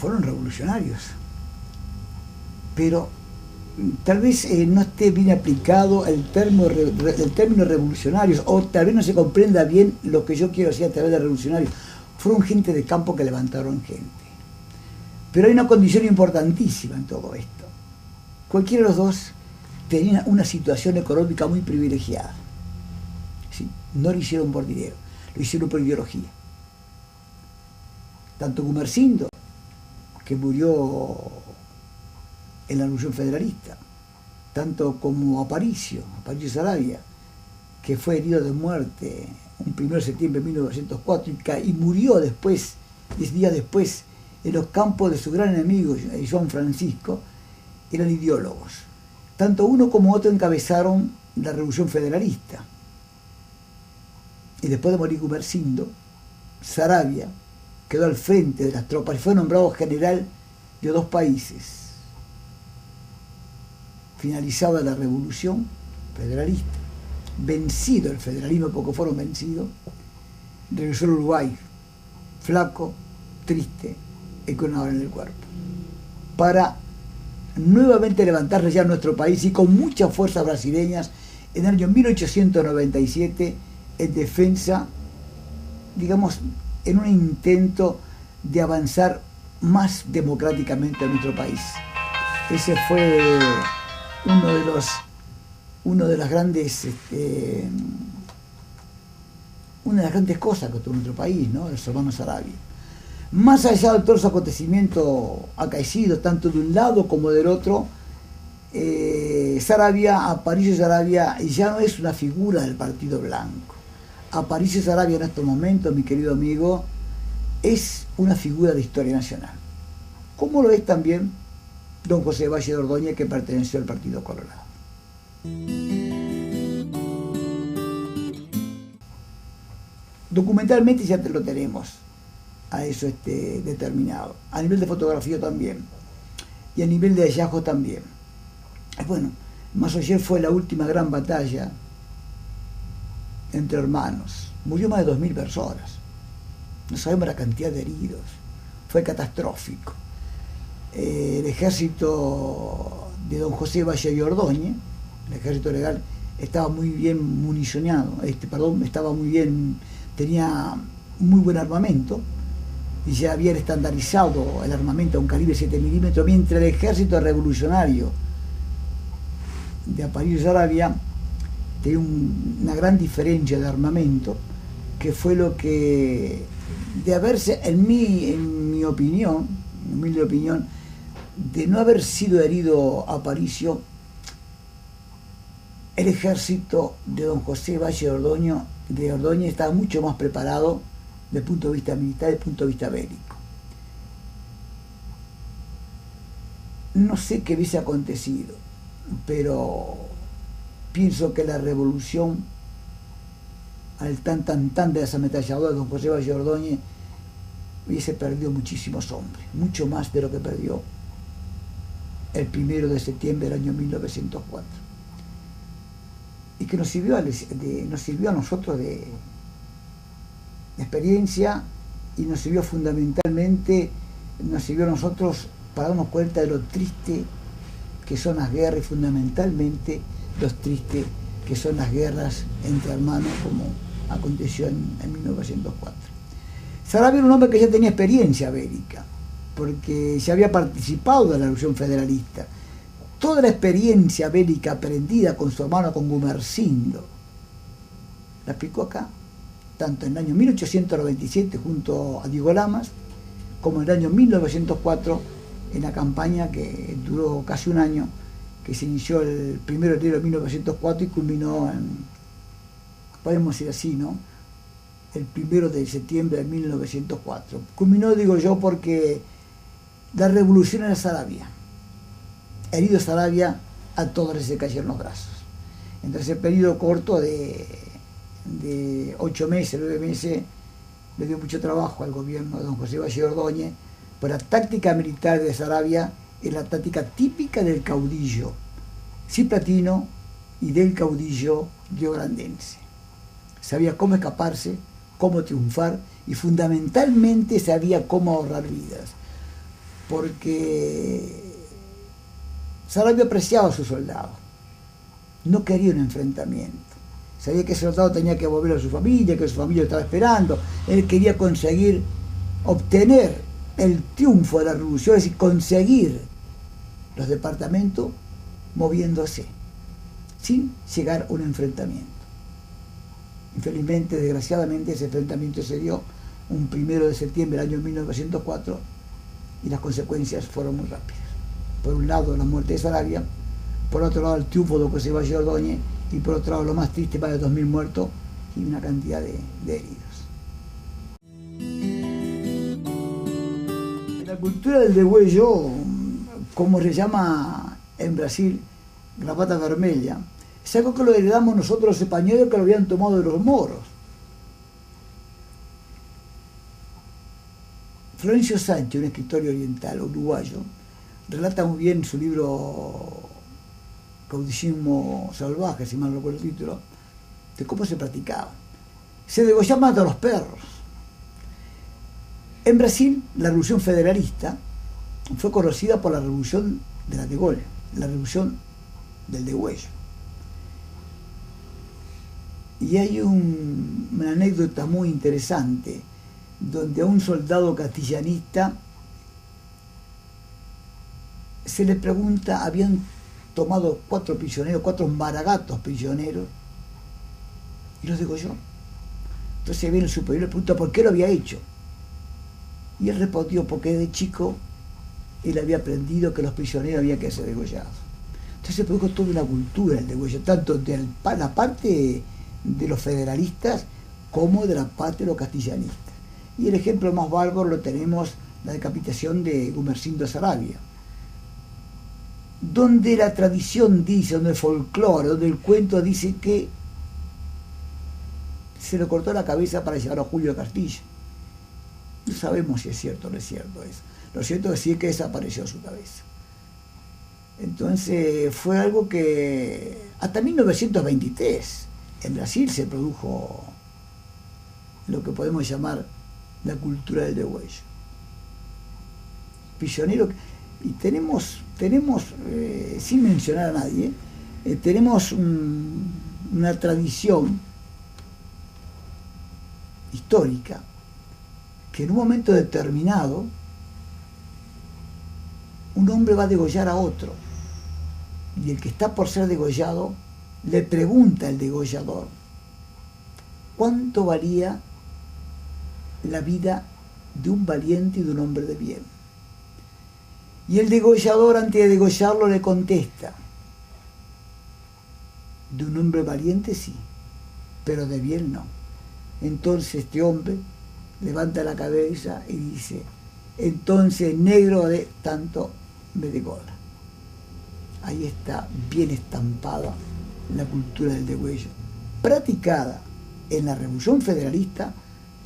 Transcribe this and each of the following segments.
fueron revolucionarios. Pero tal vez no esté bien aplicado el término revolucionarios, o tal vez no se comprenda bien lo que yo quiero decir a través de revolucionarios. Fueron gente de campo que levantaron gente. Pero hay una condición importantísima en todo esto. Cualquiera de los dos tenía una situación económica muy privilegiada. ¿Sí? No lo hicieron por dinero, lo hicieron por ideología. Tanto Gumersindo, que murió en la Revolución Federalista, tanto como Aparicio Saravia, que fue herido de muerte un 1 de septiembre de 1904 y murió después, 10 días después, en los campos de su gran enemigo, Juan Francisco, eran ideólogos. Tanto uno como otro encabezaron la Revolución Federalista. Y después de morir Gumersindo, Saravia quedó al frente de las tropas y fue nombrado general de 2 países. Finalizada la Revolución Federalista, vencido el federalismo porque fueron vencidos, regresó al Uruguay, flaco, triste y con una bala en el cuerpo, para nuevamente levantarse ya nuestro país y con muchas fuerzas brasileñas en el año 1897 en defensa, digamos, en un intento de avanzar más democráticamente en nuestro país. Ese fue una de las grandes cosas que tuvo nuestro país, ¿no? Los hermanos Saravia. Más allá de todos los acontecimientos acaecidos, tanto de un lado como del otro, Aparicio Saravia ya no es una figura del Partido Blanco. Aparicio Saravia en estos momentos, mi querido amigo, es una figura de historia nacional. Como lo es también don José Valle de Ordóñez, que perteneció al Partido Colorado. Documentalmente ya lo tenemos a eso determinado, a nivel de fotografía también, y a nivel de hallazgo también. Bueno, Mazoyer fue la última gran batalla entre hermanos, murió más de 2.000 personas, no sabemos la cantidad de heridos, fue catastrófico. El ejército de don José Valle de Ordóñez, el ejército legal, estaba muy bien municionado, tenía muy buen armamento, y ya habían estandarizado el armamento a un calibre 7 milímetros, mientras el ejército revolucionario de Aparicio Saravia tenía una gran diferencia de armamento, que fue lo que, de haberse, en mi opinión, humilde opinión, de no haber sido herido Aparicio, el ejército de don José Valle de Ordóñez estaba mucho más preparado desde el punto de vista militar y desde el punto de vista bélico. No sé qué hubiese acontecido, pero pienso que la revolución, al tan de las ametralladoras de don José Valle de Ordóñez, hubiese perdido muchísimos hombres, mucho más de lo que perdió el 1 de septiembre del año 1904. Y que nos sirvió a nosotros de experiencia, y nos sirvió fundamentalmente, nos sirvió a nosotros para darnos cuenta de lo triste que son las guerras, y fundamentalmente lo triste que son las guerras entre hermanos, como aconteció en 1904. Saravia era un hombre que ya tenía experiencia bélica, porque ya había participado de la Revolución Federalista. Toda la experiencia bélica aprendida con su hermano, con Gumersindo, la aplicó acá, tanto en el año 1897 junto a Diego Lamas, como en el año 1904 en la campaña que duró casi un año, que se inició el 1 de enero de 1904 y culminó podemos decir así, ¿no?, el 1 de septiembre de 1904. Culminó, digo yo, porque la revolución era Saravia. Herido Saravia, a todos les se cayeron los brazos. Entonces, el periodo corto de 8 meses, 9 meses, le dio mucho trabajo al gobierno de don José Valle de Ordóñez, pero la táctica militar de Saravia es la táctica típica del caudillo ciplatino y del caudillo riograndense. Sabía cómo escaparse, cómo triunfar, y fundamentalmente sabía cómo ahorrar vidas. porque Sarabia apreciaba a sus soldados, no quería un enfrentamiento, sabía que ese soldado tenía que volver a su familia, que su familia lo estaba esperando, él quería conseguir obtener el triunfo de la revolución, es decir, conseguir los departamentos moviéndose, sin llegar a un enfrentamiento. Infelizmente, desgraciadamente, ese enfrentamiento se dio un 1 de septiembre del año 1904 y las consecuencias fueron muy rápidas. Por un lado, la muerte de Sarabia, por otro lado, el triunfo de José Valle Ordóñez, y por otro lado, lo más triste, más de 2.000 muertos y una cantidad de heridos. La cultura del degüello, como se llama en Brasil, gravata vermelha, es algo que lo heredamos nosotros los españoles, que lo habían tomado de los moros. Florencio Sánchez, un escritor oriental uruguayo, relata muy bien en su libro Caudillismo Salvaje, si mal no recuerdo el título, de cómo se practicaba. Se degollaban a los perros. En Brasil, la revolución federalista fue conocida por la revolución de la de Gaulle, la revolución del degüello. Y hay una anécdota muy interesante, donde a un soldado castillanista se le pregunta, habían tomado 4 prisioneros, 4 maragatos prisioneros, y los degolló. Entonces viene el superior y le pregunta por qué lo había hecho. Y él respondió, porque de chico él había aprendido que los prisioneros había que ser degollados. Entonces se produjo toda una cultura del degüello, tanto de la parte de los federalistas como de la parte de los castellanistas. Y el ejemplo más bárbaro lo tenemos, la decapitación de Gumersindo Sarabia, donde la tradición dice, donde el folclore, donde el cuento dice que se le cortó la cabeza para llevar a Julio de Castillo. No sabemos si es cierto o no es cierto eso. Lo cierto es decir que desapareció su cabeza. Entonces fue algo que hasta 1923 en Brasil se produjo lo que podemos llamar la cultura del degüello. Prisionero, y tenemos sin mencionar a nadie, tenemos una tradición histórica que en un momento determinado un hombre va a degollar a otro, y el que está por ser degollado le pregunta al degollador cuánto valía la vida de un valiente y de un hombre de bien. Y el degollador, antes de degollarlo, le contesta: de un hombre valiente sí, pero de bien no. Entonces este hombre levanta la cabeza y dice: entonces negro de tanto me degolla. Ahí está bien estampada la cultura del degüello, practicada en la Revolución Federalista,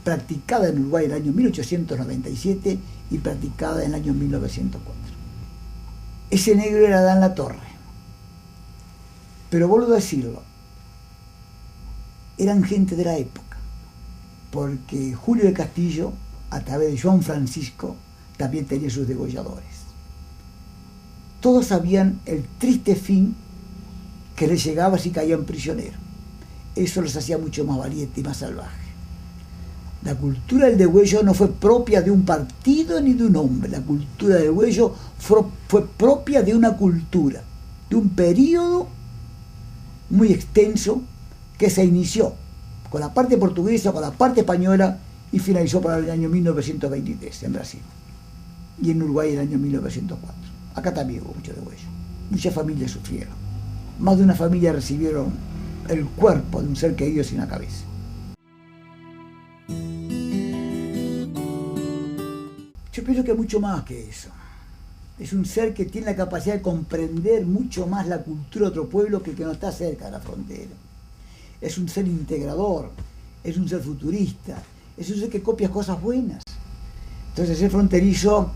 practicada en Uruguay en el año 1897 y practicada en el año 1904. Ese negro era Dan Latorre. Pero vuelvo a decirlo, eran gente de la época, porque Julio de Castillo, a través de Juan Francisco, también tenía sus degolladores. Todos sabían el triste fin que les llegaba si caían prisioneros. Eso los hacía mucho más valientes y más salvajes. La cultura del degüello no fue propia de un partido ni de un hombre. La cultura del degüello fue propia de una cultura, de un periodo muy extenso que se inició con la parte portuguesa, con la parte española, y finalizó para el año 1923 en Brasil. Y en Uruguay el año 1904. Acá también hubo mucho degüello. Muchas familias sufrieron. Más de una familia recibieron el cuerpo de un ser querido sin la cabeza. Yo pienso que mucho más que eso. Es un ser que tiene la capacidad de comprender mucho más la cultura de otro pueblo que no está cerca de la frontera. Es un ser integrador, es un ser futurista, es un ser que copia cosas buenas. Entonces, ser fronterizo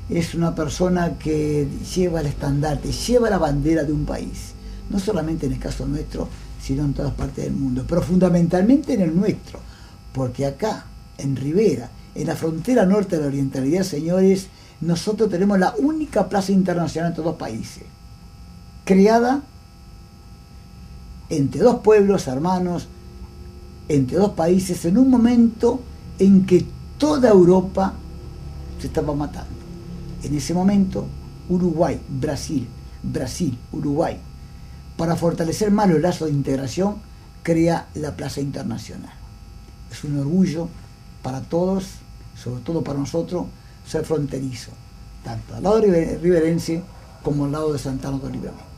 es una persona que lleva el estandarte, lleva la bandera de un país, no solamente en el caso nuestro, sino en todas partes del mundo, pero fundamentalmente en el nuestro, porque acá, en Rivera, en la frontera norte de la orientalidad, señores, nosotros tenemos la única plaza internacional entre dos países, creada entre dos pueblos hermanos, entre dos países, en un momento en que toda Europa se estaba matando. En ese momento, Uruguay, Brasil, Uruguay, para fortalecer más los lazos de integración, crea la Plaza Internacional. Es un orgullo para todos, sobre todo para nosotros, ser fronterizo, tanto al lado riverense como al lado de Santana do Livramento.